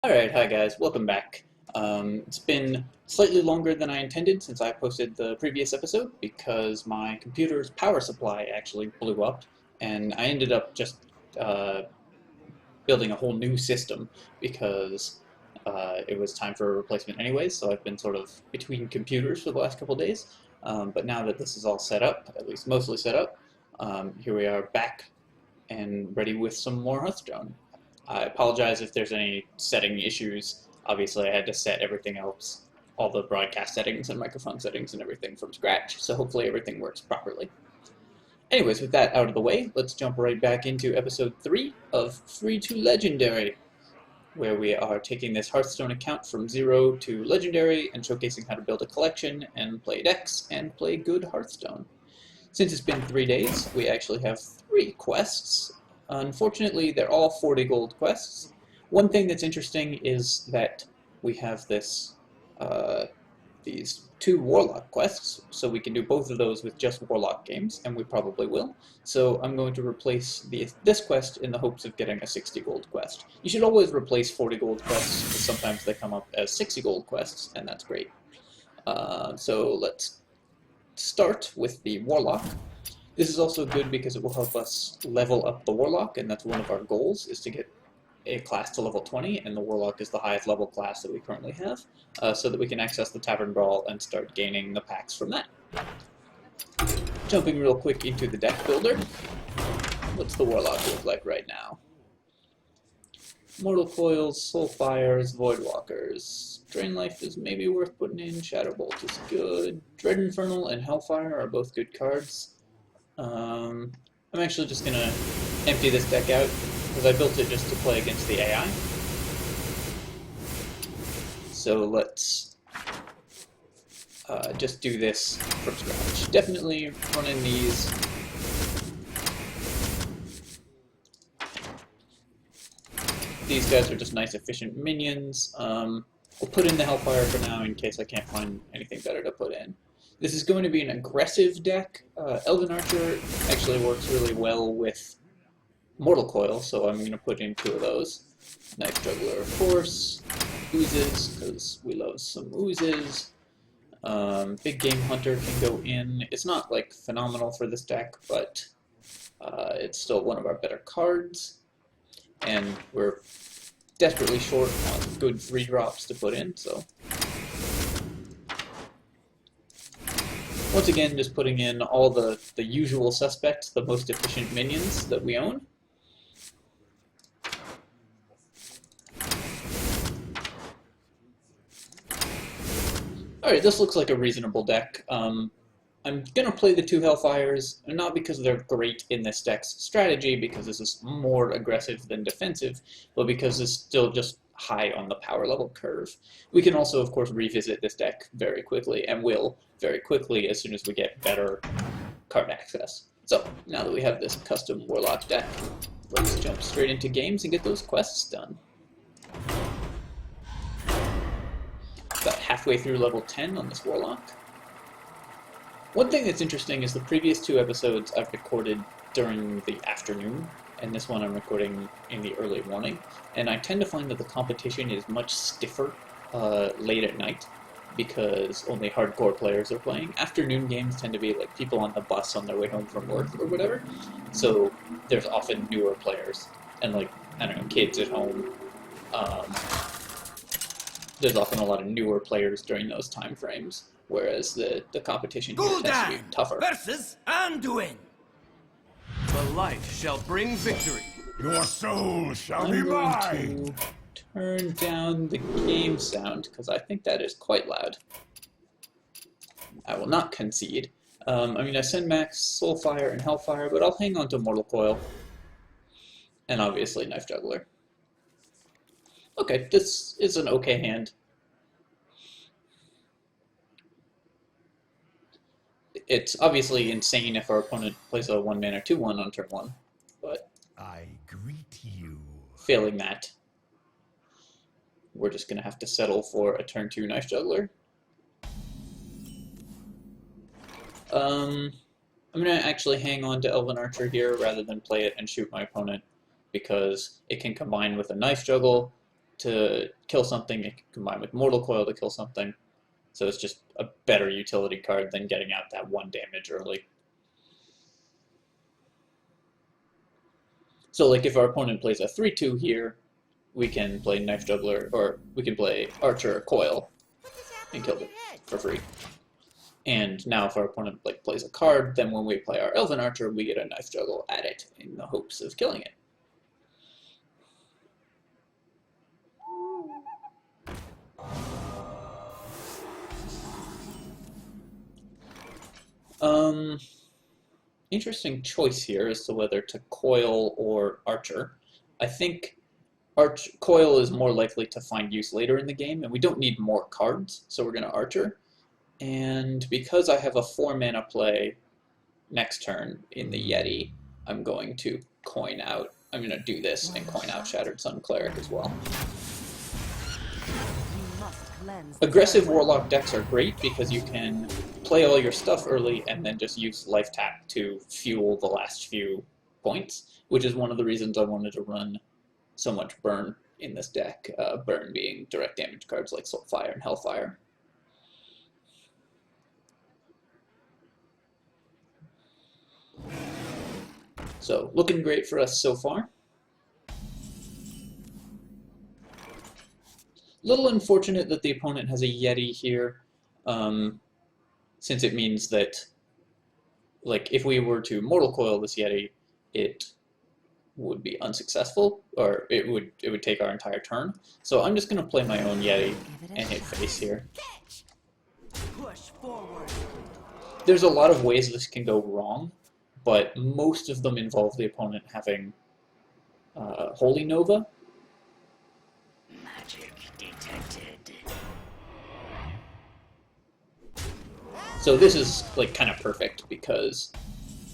Alright, hi guys, welcome back. It's been slightly longer than I intended since I posted the previous episode because my computer's power supply actually blew up and I ended up just uh, building a whole new system because it was time for a replacement anyways, so I've been sort of between computers for the last couple days. But now that this is all set up, at least mostly set up, here we are back and ready with some more Hearthstone. I apologize if there's any setting issues. Obviously, I had to set everything else, all the broadcast settings and microphone settings and everything from scratch, so hopefully everything works properly. Anyways, with that out of the way, let's jump right back into episode 3 of Free to Legendary, where we are taking this Hearthstone account from 0 to Legendary and showcasing how to build a collection and play decks and play good Hearthstone. Since it's been 3 days, we actually have 3 quests. Unfortunately, they're all 40 gold quests. One thing that's interesting is that we have these 2 Warlock quests, so we can do both of those with just Warlock games, and we probably will. So I'm going to replace this quest in the hopes of getting a 60 gold quest. You should always replace 40 gold quests, because sometimes they come up as 60 gold quests, and that's great. So let's start with the Warlock. This is also good because it will help us level up the Warlock, and that's one of our goals, is to get a class to level 20, and the Warlock is the highest level class that we currently have, so that we can access the Tavern Brawl and start gaining the packs from that. Jumping real quick into the deck builder, what's the Warlock look like right now? Mortal Coils, Soulfires, Voidwalkers. Drain Life is maybe worth putting in, Shadowbolt is good. Dread Infernal and Hellfire are both good cards. I'm actually just going to empty this deck out, because I built it just to play against the AI. So let's just do this from scratch. Definitely running these. These guys are just nice, efficient minions. We'll put in the Hellfire for now in case I can't find anything better to put in. This is going to be an aggressive deck. Elven Archer actually works really well with Mortal Coil, so I'm going to put in 2 of those. Knife Juggler, of course. Oozes, because we love some oozes. Big Game Hunter can go in. It's not like phenomenal for this deck, but it's still one of our better cards. And we're desperately short on good 3-drops to put in, so once again, just putting in all the usual suspects, the most efficient minions that we own. Alright, this looks like a reasonable deck. I'm going to play the 2 Hellfires, not because they're great in this deck's strategy, because this is more aggressive than defensive, but because it's still just high on the power level curve. We can also, of course, revisit this deck very quickly, and will very quickly as soon as we get better card access. So, now that we have this custom Warlock deck, let's jump straight into games and get those quests done. About halfway through level 10 on this Warlock. One thing that's interesting is the previous 2 episodes I've recorded during the afternoon, and this one I'm recording in the early morning, and I tend to find that the competition is much stiffer late at night, because only hardcore players are playing. Afternoon games tend to be like people on the bus on their way home from work or whatever, so there's often newer players, and like, I don't know, kids at home. There's often a lot of newer players during those time frames, whereas the competition here tends to be tougher. Versus Anduin. The light shall bring victory. Your soul shall I'm be going mine! to turn down the game sound, because I think that is quite loud. I will not concede. I'm going to send max Soulfire and Hellfire, but I'll hang on to Mortal Coil. And obviously Knife Juggler. Okay, this is an okay hand. It's obviously insane if our opponent plays a 1-mana 2/1 on turn 1, but I greet you. failing that, we're just going to have to settle for a turn 2 Knife Juggler. I'm going to actually hang on to Elven Archer here rather than play it and shoot my opponent, because it can combine with a Knife Juggle to kill something, it can combine with Mortal Coil to kill something. So it's just a better utility card than getting out that 1 damage early. So like if our opponent plays a 3/2 here, we can play Knife Juggler, or we can play Archer or Coil and kill it for free. And now if our opponent like plays a card, then when we play our Elven Archer, we get a Knife Juggle at it in the hopes of killing it. Interesting choice here as to whether to Coil or Archer. I think Coil is more likely to find use later in the game, and we don't need more cards, so we're going to Archer. And because I have a 4-mana play next turn in the Yeti, I'm going to coin out. I'm going to do this and coin out Shattered Sun Cleric as well. Aggressive Warlock decks are great because you can play all your stuff early and then just use Life Tap to fuel the last few points, which is one of the reasons I wanted to run so much Burn in this deck, Burn being direct damage cards like Soulfire and Hellfire. So, looking great for us so far. Little unfortunate that the opponent has a Yeti here, since it means that, like, if we were to Mortal Coil this Yeti, it would be unsuccessful, or it would take our entire turn. So I'm just going to play my own Yeti and hit face here. There's a lot of ways this can go wrong, but most of them involve the opponent having Holy Nova. Magic detected. So this is like kind of perfect because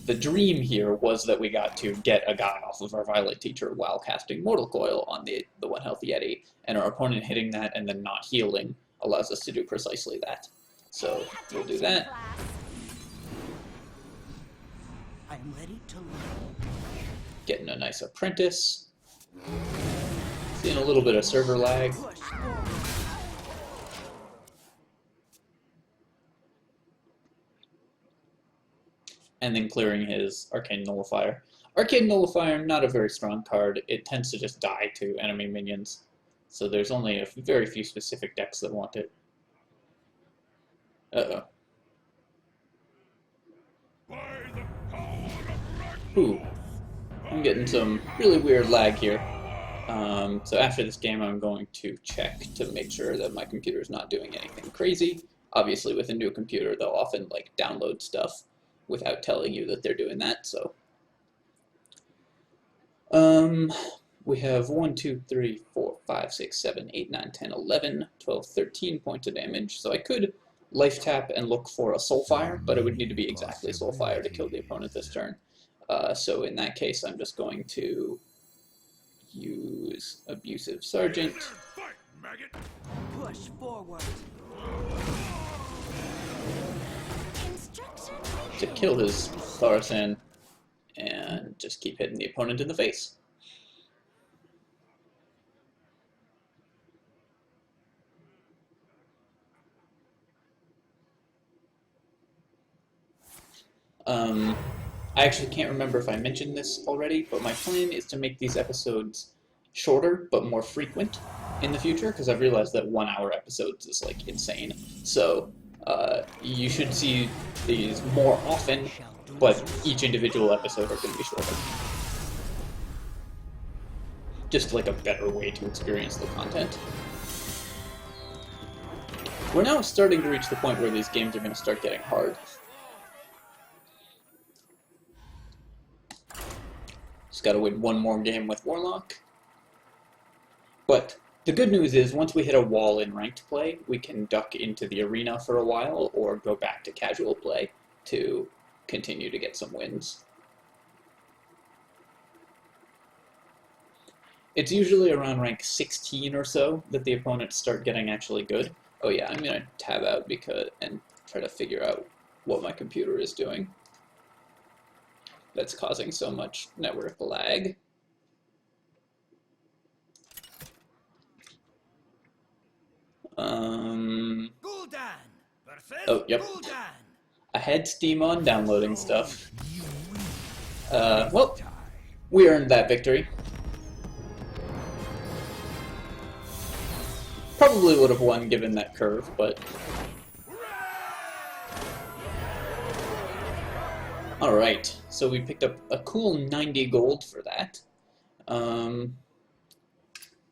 the dream here was that we got to get a guy off of our Violet Teacher while casting Mortal Coil on the 1 health Yeti, and our opponent hitting that and then not healing allows us to do precisely that. So we'll do that. I'm ready to learn. Getting a nice Apprentice. Seeing a little bit of server lag. And then clearing his Arcane Nullifier. Arcane Nullifier, not a very strong card. It tends to just die to enemy minions. So there's only a very few specific decks that want it. Uh-oh. Ooh. I'm getting some really weird lag here. So after this game, I'm going to check to make sure that my computer is not doing anything crazy. Obviously, with a new computer, they'll often like download stuff without telling you that they're doing that. So, we have 1, 2, 3, 4, 5, 6, 7, 8, 9, 10, 11, 12, 13 points of damage. So I could Life Tap and look for a Soulfire, but it would need to be exactly Soulfire to kill the opponent this turn. So in that case, I'm just going to use Abusive Sergeant Push forward. to kill his Thaurissan and just keep hitting the opponent in the face. I actually can't remember if I mentioned this already, but my plan is to make these episodes shorter but more frequent in the future, because I've realized that 1-hour episodes is like insane. So you should see these more often, but each individual episode are going to be shorter. Just like a better way to experience the content. We're now starting to reach the point where these games are going to start getting hard. Just got to win one more game with Warlock. But the good news is, once we hit a wall in ranked play, we can duck into the arena for a while or go back to casual play to continue to get some wins. It's usually around rank 16 or so that the opponents start getting actually good. Oh yeah, I'm going to tab out and try to figure out what my computer is doing that's causing so much network lag. Gul'dan versus Oh, yep. Gul'dan. I had Steam on downloading Don't stuff. you Well, we earned that victory. Probably would have won given that curve, but... Alright, so we picked up a cool 90 gold for that.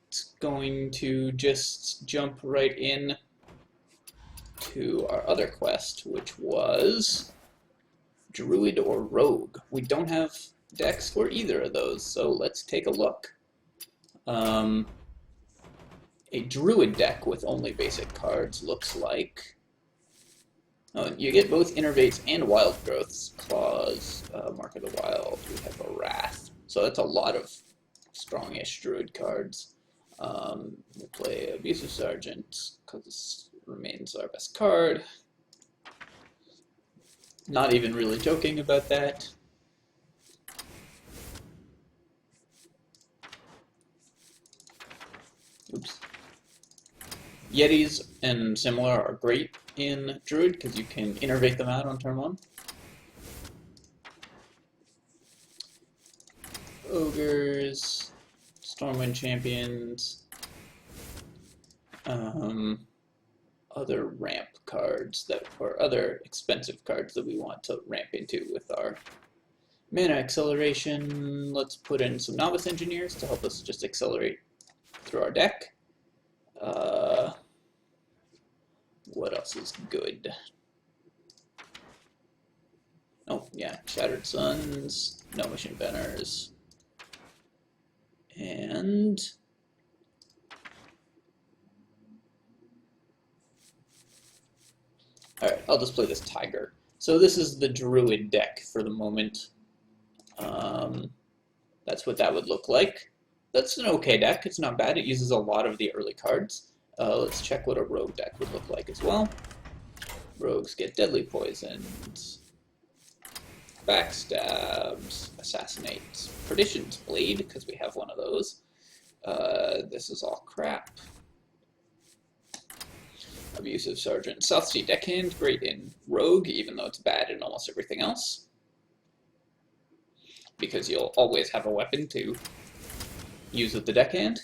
It's going to just jump right in to our other quest, which was Druid or Rogue. We don't have decks for either of those, so let's take a look. A Druid deck with only basic cards looks like... Oh, you get both Innervates and Wild Growths. Claws, Mark of the Wild, we have a Wrath. So that's a lot of strongish Druid cards. We'll play Abusive Sergeant, because it remains our best card. Not even really joking about that. Oops. Yetis and similar are great in Druid, because you can innervate them out on turn 1. Ogres, Stormwind Champions, other ramp cards that, or other expensive cards that we want to ramp into with our mana acceleration. Let's put in some Novice Engineers to help us just accelerate through our deck. What else is good? Oh, yeah, Shattered Suns, No Mission Banners, and alright, I'll just play this Tiger. So this is the Druid deck for the moment. That's what that would look like. That's an okay deck. It's not bad. It uses a lot of the early cards. Let's check what a Rogue deck would look like as well. Rogues get Deadly Poisons, Backstabs, Assassinates, Perdition's Blade, because we have one of those. This is all crap. Abusive Sergeant. South Sea Deckhand, great in Rogue, even though it's bad in almost everything else. Because you'll always have a weapon to use with the deckhand.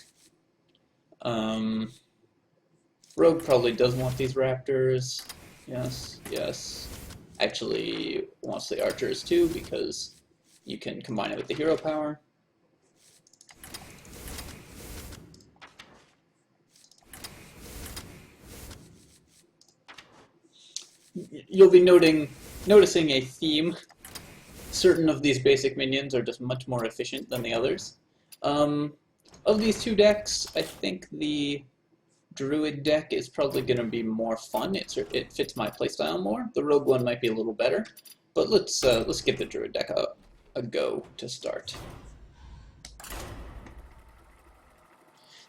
Rogue probably does want these Raptors. Yes, yes. Actually wants the Archers too, because you can combine it with the hero power. You'll be noticing a theme. Certain of these basic minions are just much more efficient than the others. Of these two decks, I think the Druid deck is probably going to be more fun. It fits my playstyle more. The Rogue one might be a little better, but let's give the Druid deck a go to start.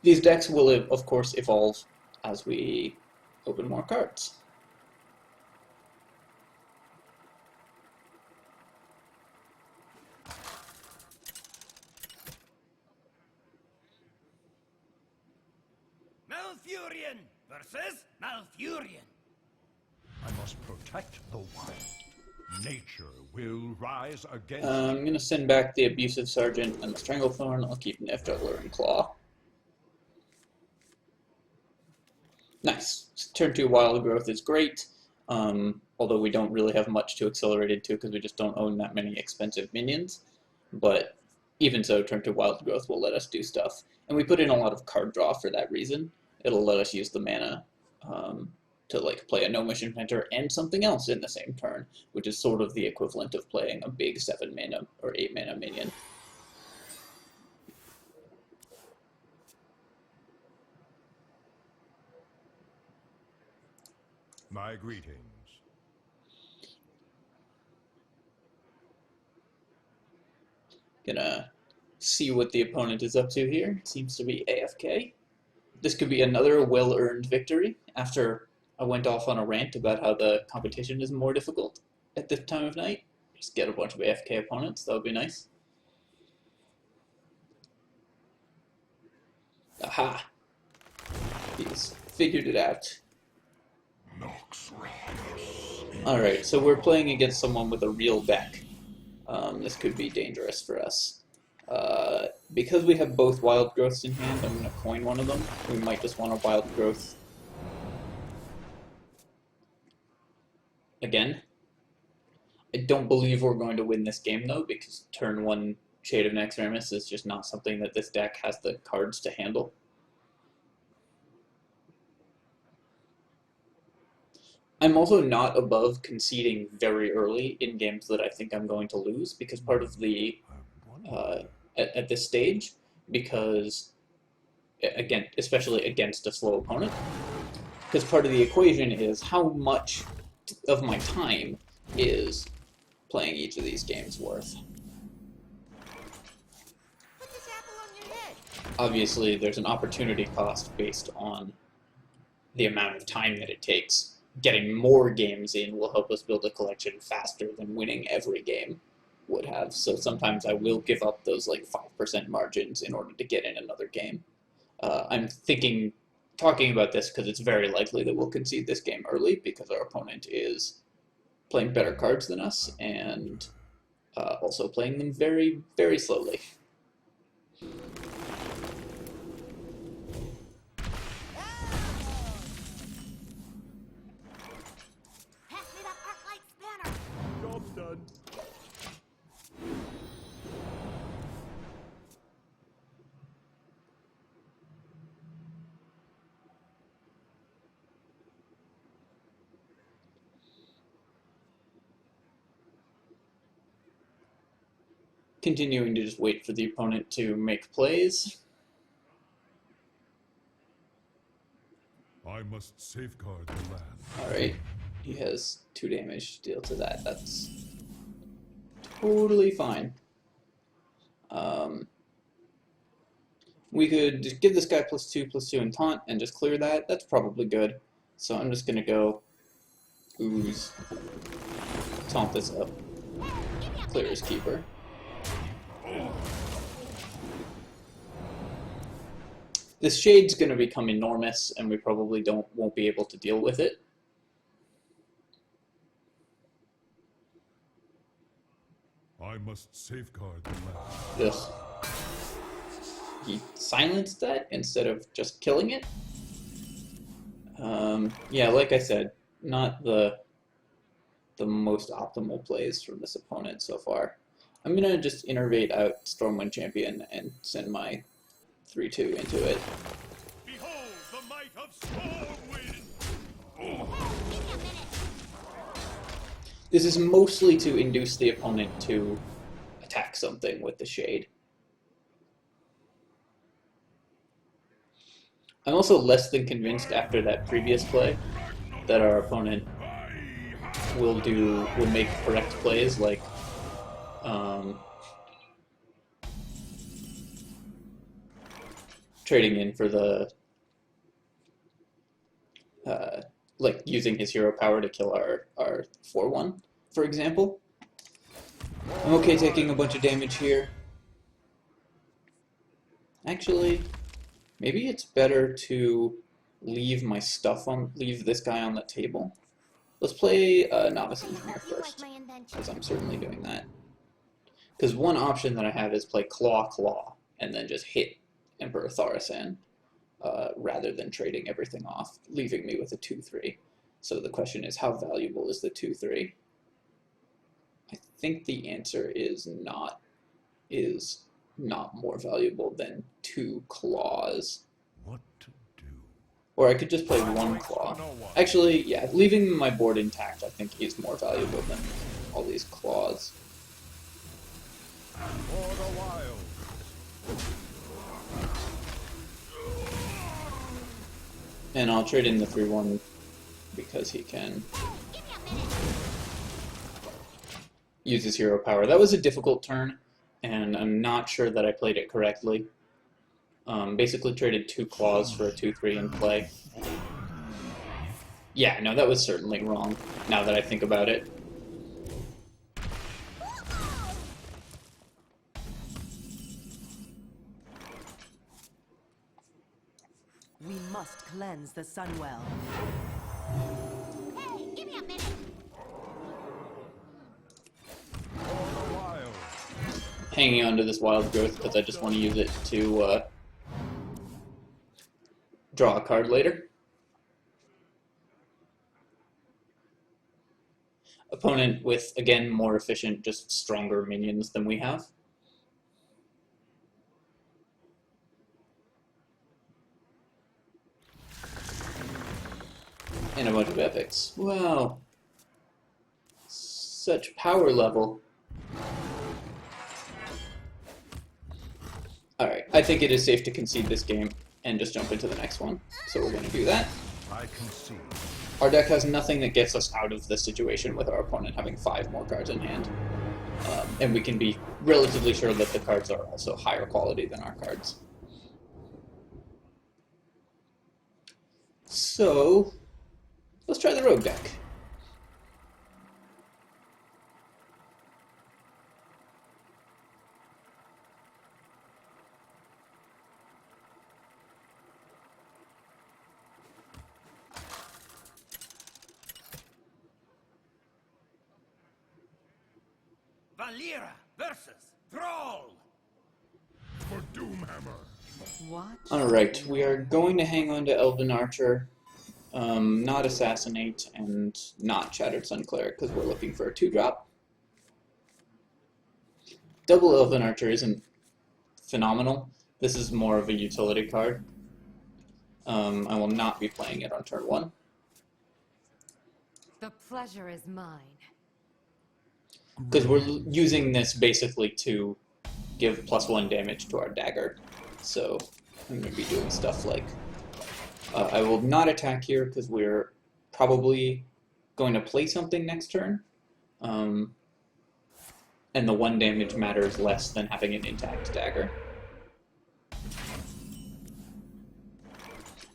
These decks will, of course, evolve as we open more cards. Malfurion versus Malfurion. I must protect the wild. Nature will rise against I'm going to send back the Abusive Sergeant and the Stranglethorn. I'll keep Nymph Juggler and Claw. Nice. Turn 2 Wild Growth is great, although we don't really have much to accelerate it to because we just don't own that many expensive minions. But even so, turn 2 Wild Growth will let us do stuff. And we put in a lot of card draw for that reason. It'll let us use the mana to like play a No Mission Mentor and something else in the same turn, which is sort of the equivalent of playing a big 7 mana or 8 mana minion. my greetings. Gonna see what the opponent is up to here. Seems to be AFK. This could be another well-earned victory after I went off on a rant about how the competition is more difficult at this time of night. Just get a bunch of AFK opponents, that would be nice. Aha! He's figured it out. Alright, so we're playing against someone with a real deck. This could be dangerous for us. Because we have both wild growths in hand, I'm going to coin one of them. We might just want a wild growth again. I don't believe we're going to win this game though, because turn 1 Shade of Naxxramas is just not something that this deck has the cards to handle. I'm also not above conceding very early in games that I think I'm going to lose, because part of the at this stage, because again, especially against a slow opponent, because part of the equation is how much of my time is playing each of these games worth. Put this apple on your head. Obviously, there's an opportunity cost based on the amount of time that it takes. Getting more games in will help us build a collection faster than winning every game would have. So sometimes I will give up those like 5% margins in order to get in another game. I'm talking about this because it's very likely that we'll concede this game early because our opponent is playing better cards than us and also playing them very, very slowly. Pass me that arc light spanner. Job's done. Continuing to just wait for the opponent to make plays. I must safeguard the land. Alright, he has 2 damage to deal to that. That's totally fine. We could just give this guy +2/+2 and taunt and just clear that. That's probably good. So I'm just gonna go ooze, taunt this up, clear his keeper. This shade's gonna become enormous, and we probably won't be able to deal with it. I must safeguard the land. Just he silenced that instead of just killing it. Yeah, like I said, not the most optimal plays from this opponent so far. I'm gonna just innervate out Stormwind Champion and send my 3/2 into it. Behold the might of Stormwind! This is mostly to induce the opponent to attack something with the Shade. I'm also less than convinced after that previous play that our opponent will make correct plays like trading in for the like using his hero power to kill our 4/1, for example. I'm okay taking a bunch of damage here. Actually, maybe it's better to leave this guy on the table. Let's play Novice Engineer first, because I'm certainly doing that. Because one option that I have is play Claw, and then just hit Emperor Thaurissan, rather than trading everything off, leaving me with a 2/3. So the question is, how valuable is the 2/3? I think the answer is not more valuable than 2 claws. What to do? Or I could just play 1 claw. Actually, yeah, leaving my board intact I think is more valuable than all these claws. For the wild. And I'll trade in the 3/1 because he can use his hero power. That was a difficult turn, and I'm not sure that I played it correctly. Basically traded 2 claws for a 2/3 in play. Yeah, no, that was certainly wrong, now that I think about it. We must cleanse the Sunwell. Hey, give me a minute. For the wild. Hanging on to this wild growth because I just want to use it to draw a card later. Opponent with, again, more efficient, just stronger minions than we have. And a bunch of epics. Wow. Such power level. Alright, I think it is safe to concede this game and just jump into the next one. So we're going to do that. I concede. Our deck has nothing that gets us out of this situation with our opponent having 5 more cards in hand. And we can be relatively sure that the cards are also higher quality than our cards. So, let's try the rogue deck. Valera versus Thrall. For Doomhammer. What? Alright, we are going to hang on to Elven Archer, not Assassinate, and not Shattered Sun Cleric, because we're looking for a 2-drop. Double Elven Archer isn't phenomenal. This is more of a utility card. I will not be playing it on turn 1. The pleasure is mine. Because we're using this basically to give +1 damage to our dagger. So I'm going to be doing stuff like... I will not attack here because we're probably going to play something next turn. And the 1 damage matters less than having an intact dagger.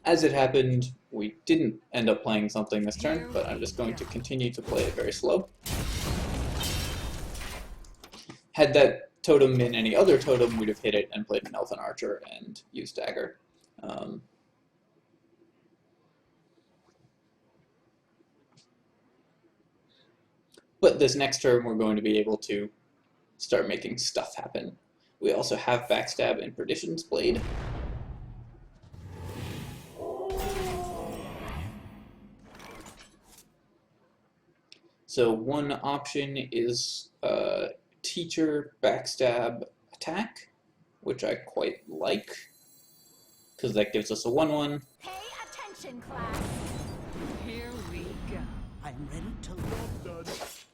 As it happened, we didn't end up playing something this turn, but I'm just going to continue to play it very slow. Had that totem been any other totem, we'd have hit it and played an Elven Archer and used dagger. But this next turn, we're going to be able to start making stuff happen. We also have Backstab and Perdition's Blade. So one option is Teacher Backstab Attack, which I quite like, because that gives us a 1/1. Pay attention, class. Here we go. I'm ready to live.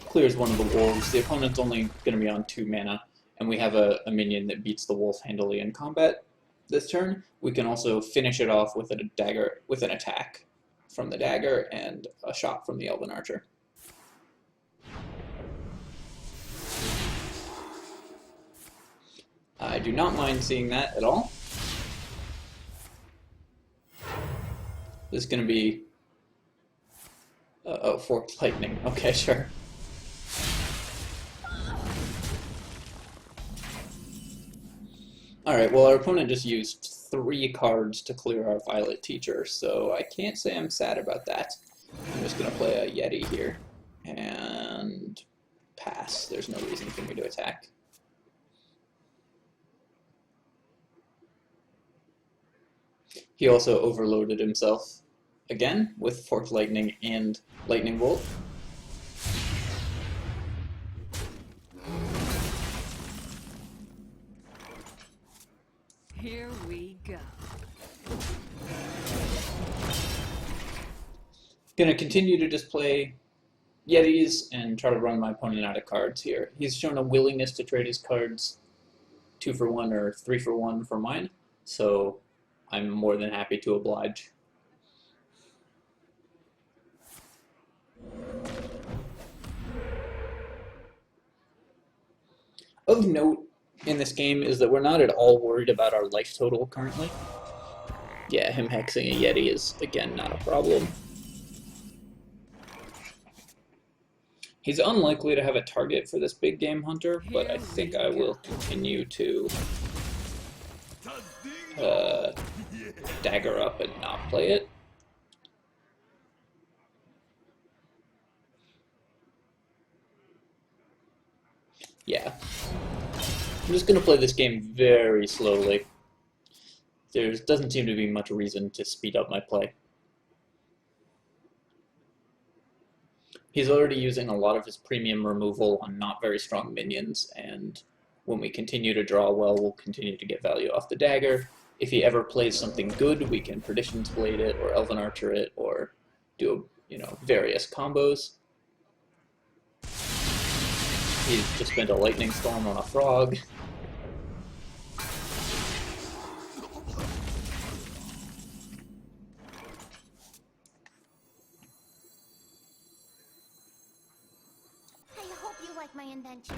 Clears one of the wolves. The opponent's only going to be on 2 mana, and we have a minion that beats the wolf handily in combat this turn. We can also finish it off with a dagger, with an attack from the dagger and a shot from the Elven Archer. I do not mind seeing that at all. This is going to be... oh, Forked Lightning. Okay, sure. Alright, well our opponent just used 3 cards to clear our Violet Teacher, so I can't say I'm sad about that. I'm just going to play a Yeti here, and pass. There's no reason for me to attack. He also overloaded himself again with Forked Lightning and Lightning Bolt. Here we go. Gonna continue to just play Yetis and try to run my opponent out of cards here. He's shown a willingness to trade his cards 2 for 1 or 3 for 1 for mine, so I'm more than happy to oblige. Of note in this game is that we're not at all worried about our life total currently. Yeah, him hexing a Yeti is, again, not a problem. He's unlikely to have a target for this big game hunter, but I think I will continue to dagger up and not play it. Yeah. I'm just going to play this game very slowly. There doesn't seem to be much reason to speed up my play. He's already using a lot of his premium removal on not very strong minions, and when we continue to draw well, we'll continue to get value off the dagger. If he ever plays something good, we can Perdition's Blade it, or Elven Archer it, or do, various combos. He's just spent a Lightning Storm on a Frog. I hope you like my invention.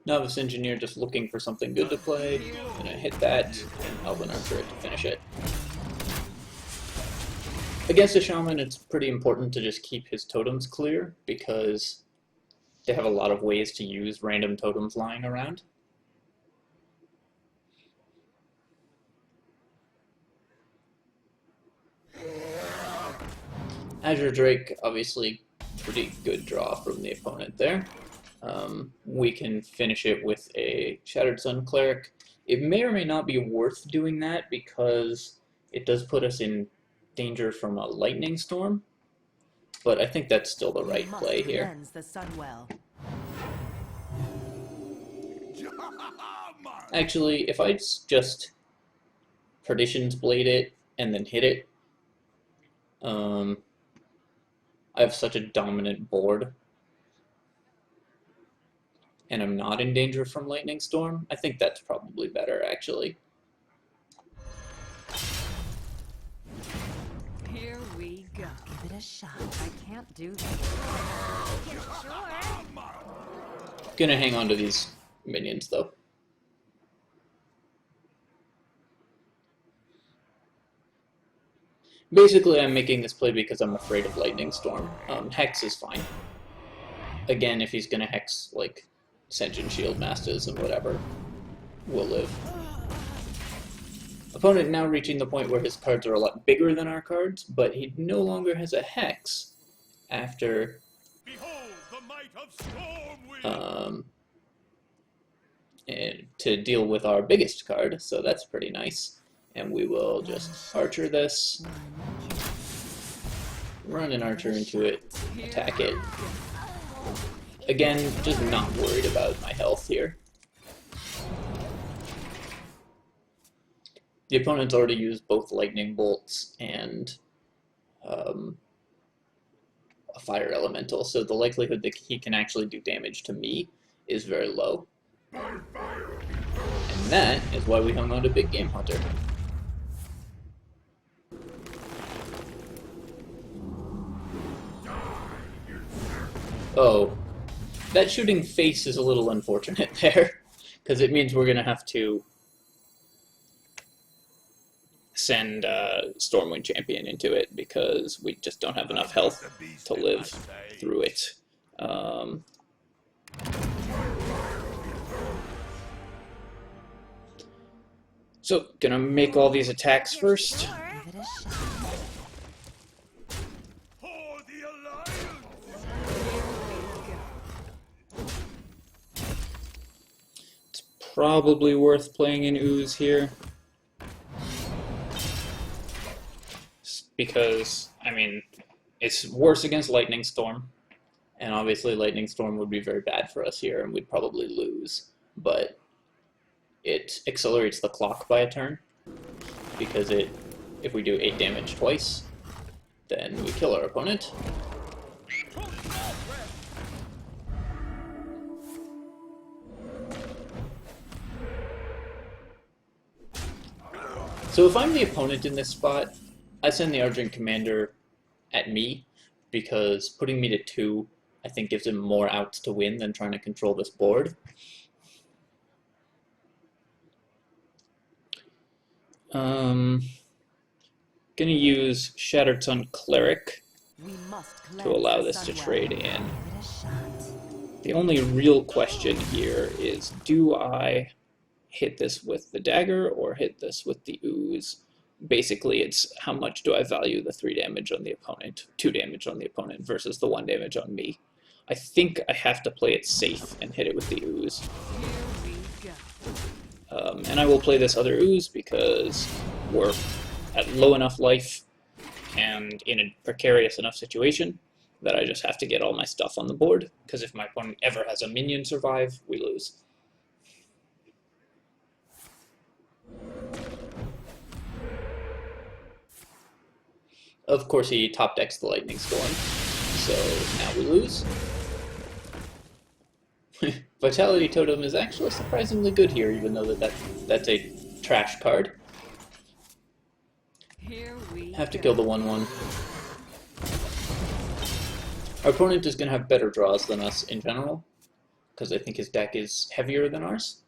Novice Engineer just looking for something good to play. Gonna hit that, and Elven Archer it to finish it. Against a Shaman, it's pretty important to just keep his totems clear, because they have a lot of ways to use random totems lying around. Azure Drake, obviously pretty good draw from the opponent there. We can finish it with a Shattered Sun Cleric. It may or may not be worth doing that because it does put us in danger from a Lightning Storm, but I think that's still the right play here. The sun well. Actually, if I just Perdition's Blade it and then hit it, I have such a dominant board, and I'm not in danger from Lightning Storm. I think that's probably better, actually. Here we go. Give it a shot. I can't do this. Sure. Gonna hang on to these minions, though. Basically, I'm making this play because I'm afraid of Lightning Storm. Hex is fine. Again, if he's gonna Hex, like, Sentient Shield Masters and whatever, we'll live. Opponent now reaching the point where his cards are a lot bigger than our cards, but he no longer has a Hex after Behold the might of Stormwind! and to deal with our biggest card, so that's pretty nice. And we will just Archer this, run an Archer into it, attack it. Again, just not worried about my health here. The opponent's already used both Lightning Bolts and a Fire Elemental, so the likelihood that he can actually do damage to me is very low. And that is why we hung on to Big Game Hunter. Oh, that shooting face is a little unfortunate there, because it means we're going to have to send Stormwind Champion into it, because we just don't have enough health to live through it. So, gonna make all these attacks first. Give it a shot. For the Alliance! It's probably worth playing an Ooze here. Because, I mean, it's worse against Lightning Storm. And obviously Lightning Storm would be very bad for us here, and we'd probably lose. But it accelerates the clock by a turn, because if we do 8 damage twice, then we kill our opponent. So if I'm the opponent in this spot, I send the Argent Commander at me, because putting me to 2, I think, gives him more outs to win than trying to control this board. Gonna use Shattered Sun Cleric to allow this to trade in. The only real question here is, do I hit this with the dagger or hit this with the ooze. Basically, it's how much do I value the 3 damage on the opponent, 2 damage on the opponent versus the 1 damage on me. I think I have to play it safe and hit it with the ooze. And I will play this other ooze because we're at low enough life and in a precarious enough situation that I just have to get all my stuff on the board, because if my opponent ever has a minion survive, we lose. Of course, he top decks the Lightning Storm, so now we lose. Vitality Totem is actually surprisingly good here, even though that's a trash card. Have to kill the 1/1. Our opponent is going to have better draws than us in general, because I think his deck is heavier than ours.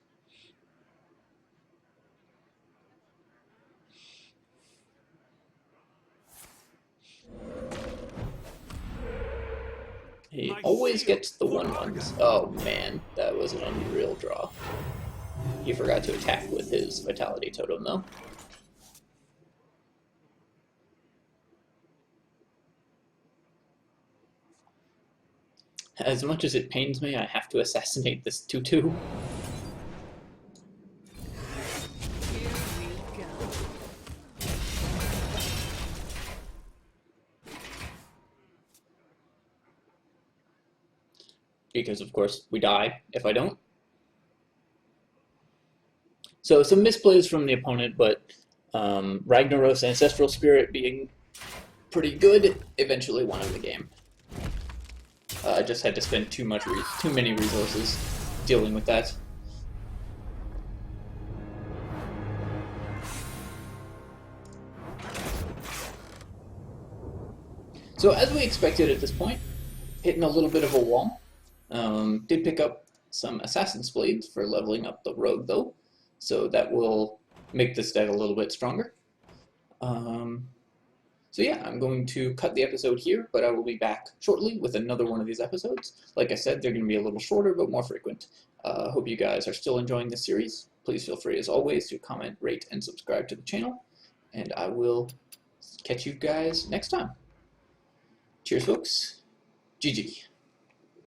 He always gets the 1/1s. Oh man, that was an unreal draw. He forgot to attack with his Vitality Totem though. As much as it pains me, I have to assassinate this 2/2. Because, of course, we die if I don't. So, some misplays from the opponent, but Ragnaros Ancestral Spirit being pretty good eventually won him the game. I just had to spend too many resources dealing with that. So, as we expected at this point, hitting a little bit of a wall. Did pick up some Assassin's Blades for leveling up the rogue, though, so that will make this deck a little bit stronger. So yeah, I'm going to cut the episode here, but I will be back shortly with another one of these episodes. Like I said, they're going to be a little shorter, but more frequent. Hope you guys are still enjoying this series. Please feel free, as always, to comment, rate, and subscribe to the channel, and I will catch you guys next time. Cheers, folks. GG.